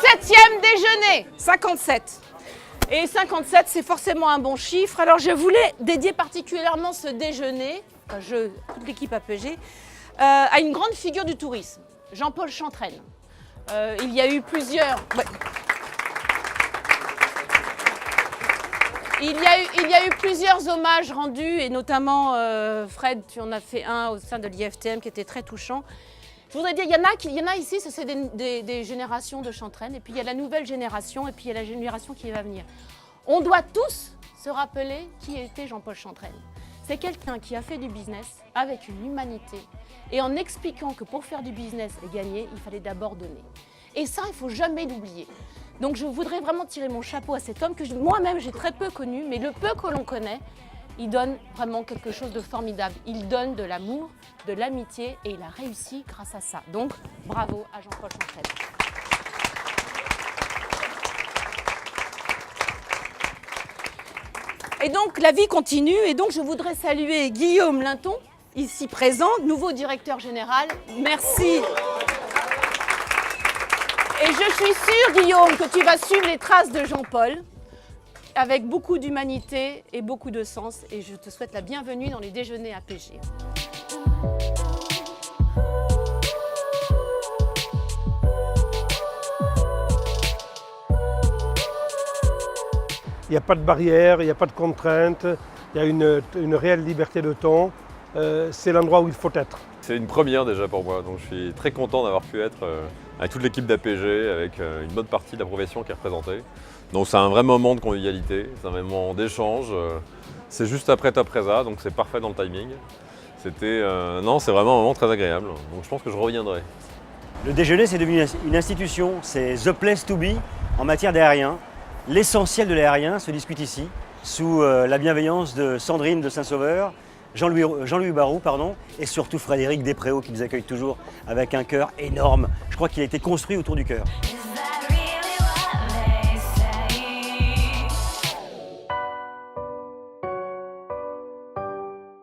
57e déjeuner. 57. Et 57, c'est forcément un bon chiffre. Alors je voulais dédier particulièrement ce déjeuner, toute l'équipe APG, à une grande figure du tourisme, Jean-Paul Chantrenne. Il y a eu plusieurs... Ouais. Il y a eu plusieurs hommages rendus, et notamment, Fred, tu en as fait un au sein de l'IFTM qui était très touchant. Je voudrais dire, il y en a ici, c'est des générations de Chantrenne, et puis il y a la nouvelle génération, et puis il y a la génération qui va venir. On doit tous se rappeler qui était Jean-Paul Chantrenne. C'est quelqu'un qui a fait du business avec une humanité, et en expliquant que pour faire du business et gagner, il fallait d'abord donner. Et ça, il ne faut jamais l'oublier. Donc je voudrais vraiment tirer mon chapeau à cet homme que moi-même j'ai très peu connu, mais le peu que l'on connaît, il donne vraiment quelque chose de formidable. Il donne de l'amour, de l'amitié et il a réussi grâce à ça. Donc bravo à Jean-Paul Chantrenne. Et donc la vie continue et donc je voudrais saluer Guillaume Linton, ici présent, nouveau directeur général. Merci. Et je suis sûre, Guillaume, que tu vas suivre les traces de Jean-Paul avec beaucoup d'humanité et beaucoup de sens. Et je te souhaite la bienvenue dans les déjeuners APG. Il n'y a pas de barrière, il n'y a pas de contraintes, il y a une réelle liberté de ton. C'est l'endroit où il faut être. C'est une première déjà pour moi, donc je suis très content d'avoir pu être avec toute l'équipe d'APG, avec une bonne partie de la profession qui est représentée. Donc c'est un vrai moment de convivialité, c'est un moment d'échange. C'est juste après Top Reza, donc c'est parfait dans le timing. Non, c'est vraiment un moment très agréable, donc je pense que je reviendrai. Le déjeuner, c'est devenu une institution, c'est the place to be en matière d'aérien. L'essentiel de l'aérien se discute ici, sous la bienveillance de Sandrine de Saint-Sauveur, Jean-Louis Barou, et surtout Frédéric Despréaux qui nous accueille toujours avec un cœur énorme. Je crois qu'il a été construit autour du cœur.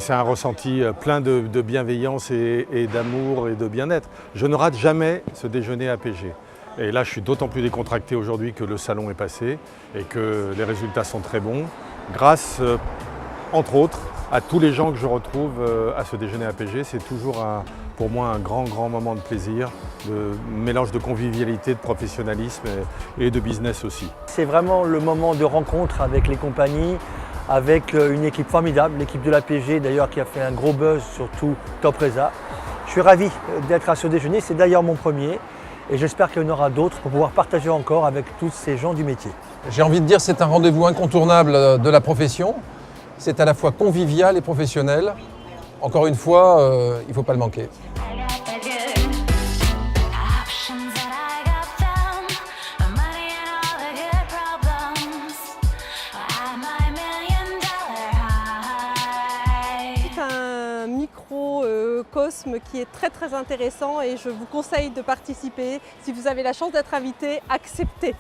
C'est un ressenti plein de bienveillance et d'amour et de bien-être. Je ne rate jamais ce déjeuner APG. Et là, je suis d'autant plus décontracté aujourd'hui que le salon est passé et que les résultats sont très bons, grâce, entre autres, à tous les gens que je retrouve à ce déjeuner APG. C'est toujours pour moi un grand moment de plaisir, de mélange de convivialité, de professionnalisme et de business aussi. C'est vraiment le moment de rencontre avec les compagnies, avec une équipe formidable, l'équipe de l'APG d'ailleurs qui a fait un gros buzz sur tout Top Reza. Je suis ravi d'être à ce déjeuner, c'est d'ailleurs mon premier et j'espère qu'il y en aura d'autres pour pouvoir partager encore avec tous ces gens du métier. J'ai envie de dire que c'est un rendez-vous incontournable de la profession. C'est à la fois convivial et professionnel. Encore une fois, il ne faut pas le manquer. C'est un microcosme qui est très intéressant et je vous conseille de participer. Si vous avez la chance d'être invité, acceptez.